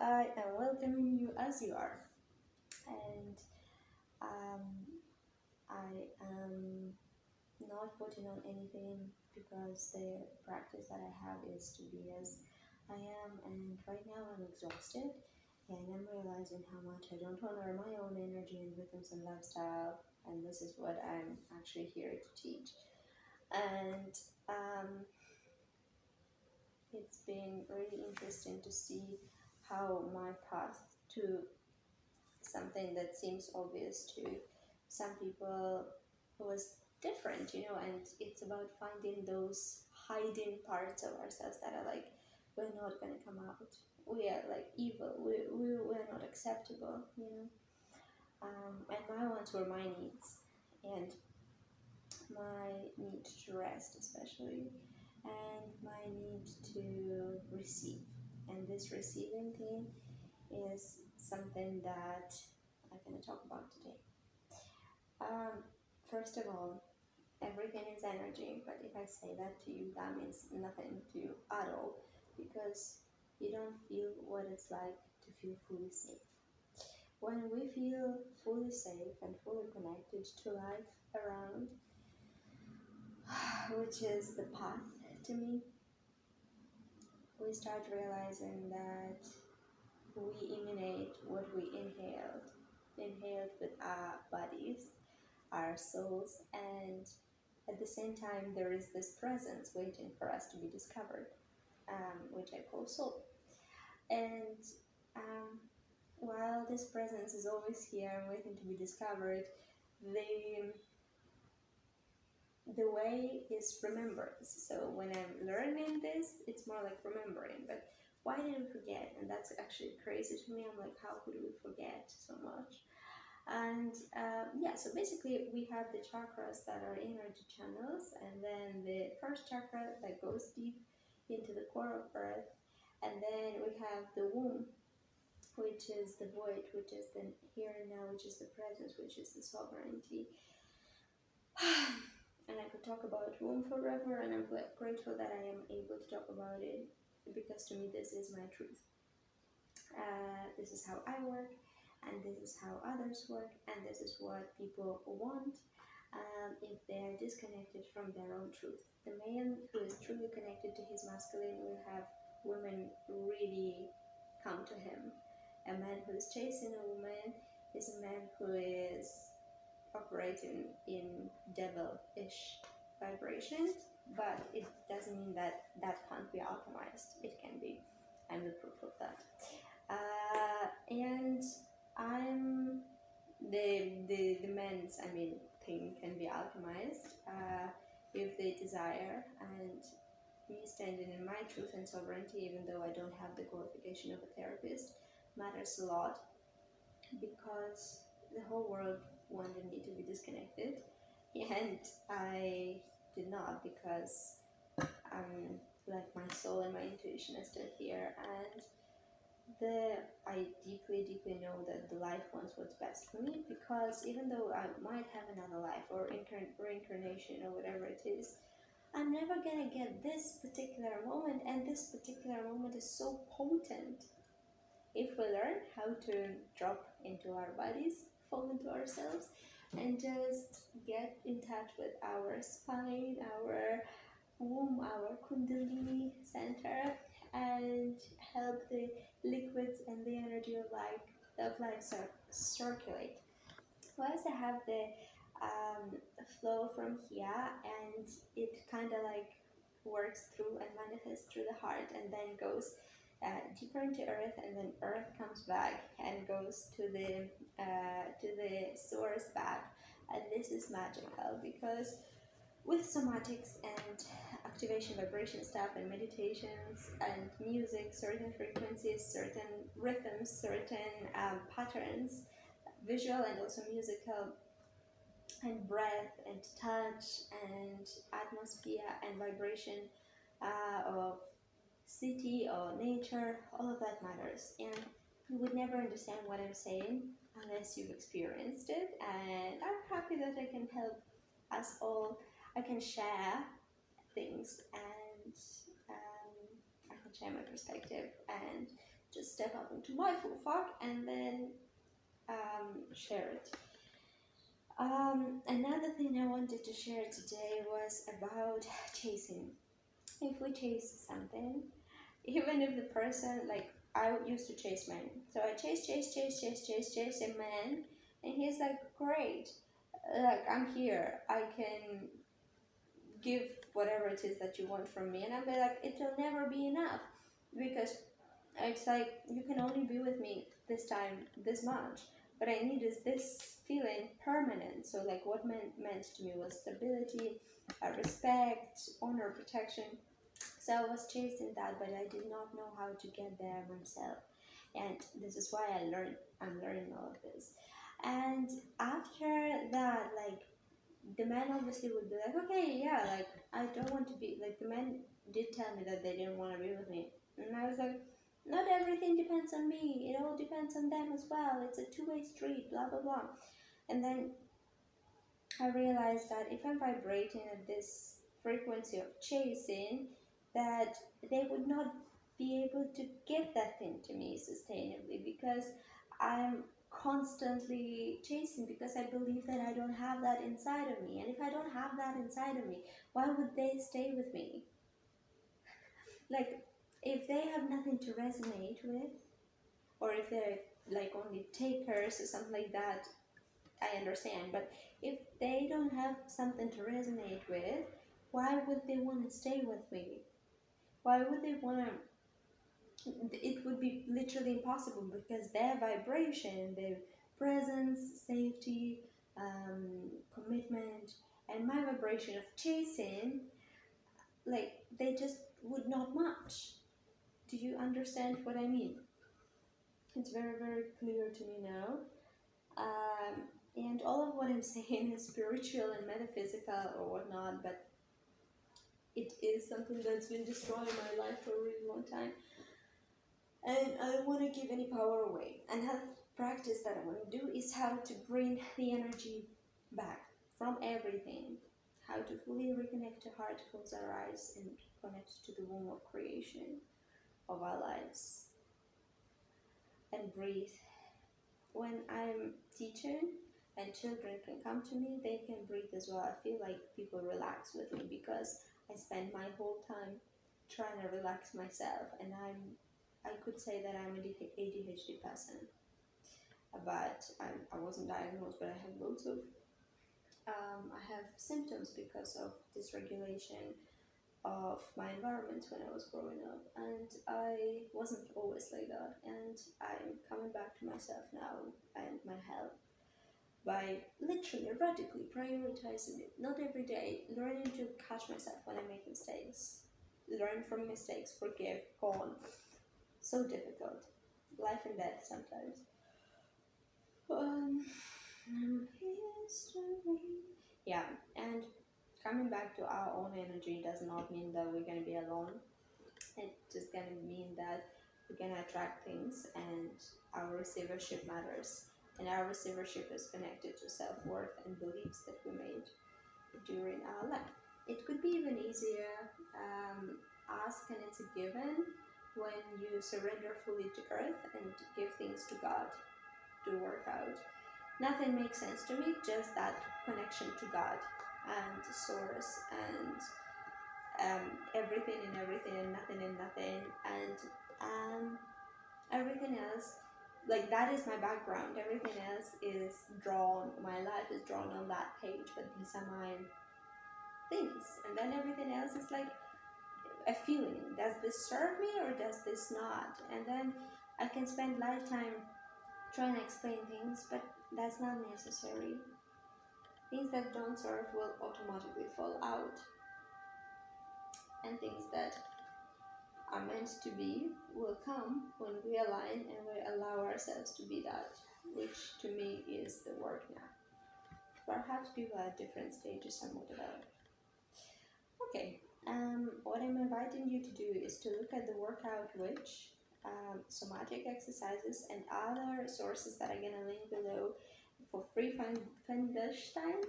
I am welcoming you as you are, and um, I am not putting on anything because the practice that I have is to be as I am, and right now I'm exhausted, and I'm realizing how much I don't honor my own energy and rhythms and lifestyle, and this is what I'm actually here to teach. And um, it's been really interesting to see how my path to something that seems obvious to some people was different, and it's about finding those hiding parts of ourselves that are like, we're not going to come out. We are like evil. We're not acceptable. And my ones were my needs and my need to rest, especially, and my need to receive. And this receiving thing is something that I'm going to talk about today. Um, First of all, everything is energy, but if I say that to you, that means nothing to you at all because you don't feel what it's like to feel fully safe. When we feel fully safe and fully connected to life around, which is the path to me, we start realizing that we emanate what we inhaled with our bodies, our souls, and at the same time, there is this presence waiting for us to be discovered, which I call soul. And um, while this presence is always here and waiting to be discovered, the the way is remembrance. So when I'm learning this, it's more like remembering. But why did we forget? And that's actually crazy to me. I'm like, how could we forget so much? And yeah, so basically we have the chakras that are energy channels, and then the first chakra that goes deep into the core of earth, and then we have the womb, which is the void, which is the here and now, which is the presence, which is the sovereignty. And I could talk about womb forever, and I'm grateful that I am able to talk about it because to me this is my truth. This is how I work, and this is how others work, and this is what people want if they are disconnected from their own truth. The man who is truly connected to his masculine will have women really come to him. A man who is chasing a woman is a man who is operating in devilish vibrations, but it doesn't mean that that can't be alchemized. It can be. I'm the proof of that. And I'm the men's thing can be alchemized if they desire, and me standing in my truth and sovereignty, even though I don't have the qualification of a therapist, matters a lot because the whole world wanted me to be disconnected, and I did not because like my soul and my intuition are still here, and I deeply know that the life wants what's best for me, because even though I might have another life or reincarnation or whatever it is, I'm never gonna get this particular moment, and this particular moment is so potent. If we learn how to drop into our bodies, fall into ourselves, and just get in touch with our spine, our womb, our kundalini center, and help the liquids and the energy of life circulate. Once I have the flow from here, and it kind of like works through and manifests through the heart, and then goes deeper into earth, and then earth comes back and goes to the source back, and this is magical because with somatics and activation vibration stuff and meditations and music, certain frequencies, certain rhythms, certain patterns, visual and also musical, and breath and touch and atmosphere and vibration of city or nature, all of that matters. And you would never understand what I'm saying unless you've experienced it. And I'm happy that I can help us all. I can share things, and I can share my perspective and just step up into my full fuck and then share it. Another thing I wanted to share today was about chasing. If we chase something, even if the person, like I used to chase men, so I chase a man, and he's like, great, like I'm here, I can give whatever it is that you want from me, and I'll be like, it'll never be enough, because it's like you can only be with me this time, this much, but I need is this feeling permanent. So like what meant to me was stability, respect, honor, protection. So I was chasing that, but I did not know how to get there myself, and this is why I'm learning all of this. And after that, like the man obviously would be like, okay, yeah, like I don't want to be like, the man did tell me that they didn't want to be with me, and I was like, not everything depends on me, it all depends on them as well, it's a two-way street, blah blah blah. And then I realized that if I'm vibrating at this frequency of chasing, that they would not be able to give that thing to me sustainably, because I'm constantly chasing, because I believe that I don't have that inside of me. And if I don't have that inside of me, why would they stay with me? Like, if they have nothing to resonate with, or if they're like only takers or something like that, I understand. But if they don't have something to resonate with, why would they want to stay with me? Why would they want to? It would be literally impossible, because their vibration, their presence, safety, commitment, and my vibration of chasing, like they just would not match. Do you understand what I mean? It's very, very clear to me now. And all of what I'm saying is spiritual and metaphysical or whatnot, but it is something that's been destroying my life for a really long time. And I don't want to give any power away. And health practice that I want to do is how to bring the energy back from everything. How to fully reconnect to heart, close our eyes, and connect to the womb of creation of our lives. And breathe. When I'm teaching and children can come to me, they can breathe as well. I feel like people relax with me, because I spend my whole time trying to relax myself, and I could say that I'm an ADHD person, but I wasn't diagnosed, but I have loads of I have symptoms because of dysregulation of my environment when I was growing up, and I wasn't always like that, and I'm coming back to myself now and my health by literally radically prioritizing it, not every day, learning to catch myself when I make mistakes, learn from mistakes, forgive, go on. So difficult, life and death sometimes. History. Yeah, and coming back to our own energy does not mean that we're going to be alone. It's just going to mean that we're going to attract things, and our receivership matters. And our receivership is connected to self-worth and beliefs that we made during our life. It could be even easier, ask and it's a given, when you surrender fully to earth and give things to God to work out. Nothing makes sense to me, just that connection to God and source, and everything and everything and nothing and nothing, and everything else, like that is my background. Everything else is drawn, my life is drawn on that page, but these are my things, and then everything else is like a feeling. Does this serve me or does this not? And then I can spend lifetime trying to explain things, but that's not necessary. Things that don't serve will automatically fall out, and things that are meant to be will come when we align and we allow ourselves to be that, which to me is the work now. Perhaps people at different stages are more developed. Okay, what I'm inviting you to do is to look at the workout, which somatic exercises and other sources that I'm gonna link below for free. Fundelstein.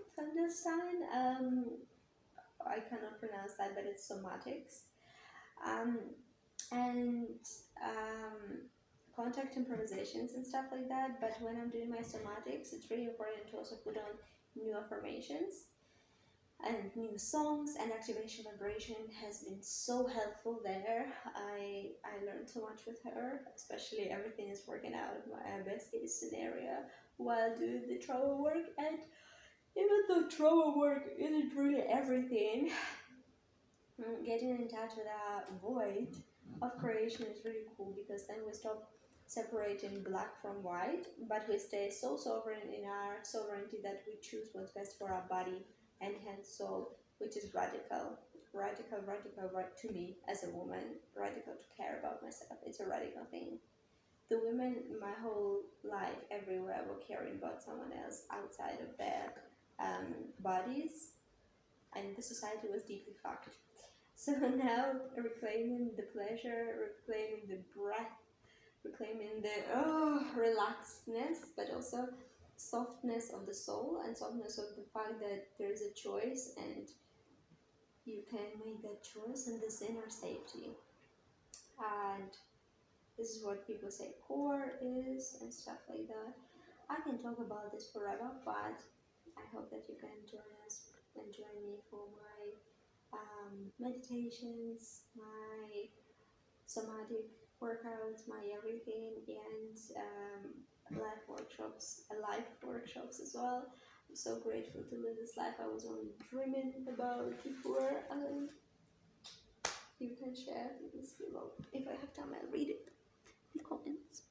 I cannot pronounce that, but it's somatics. And contact improvisations and stuff like that. But when I'm doing my somatics, it's really important to also put on new affirmations and new songs, and activation vibration has been so helpful there. I learned so much with her, especially everything is working out my best case scenario while doing the trauma work. And even though trauma work isn't really everything, getting in touch with that void of creation is really cool, because then we stop separating black from white, but we stay so sovereign in our sovereignty that we choose what's best for our body and hence soul, which is radical. Radical, right, to me as a woman, radical to care about myself. It's a radical thing. The women my whole life, everywhere, were caring about someone else outside of their bodies, and the society was deeply fucked. So now, reclaiming the pleasure, reclaiming the breath, reclaiming the relaxedness, but also softness of the soul and softness of the fact that there is a choice and you can make that choice in this inner safety. And this is what people say core is and stuff like that. I can talk about this forever, but I hope that you can join us and join me for my meditations, my somatic workouts, my everything, and life workshops as well. I'm so grateful to live this life I was only dreaming about before. You can share this below. If I have time, I'll read it in the comments.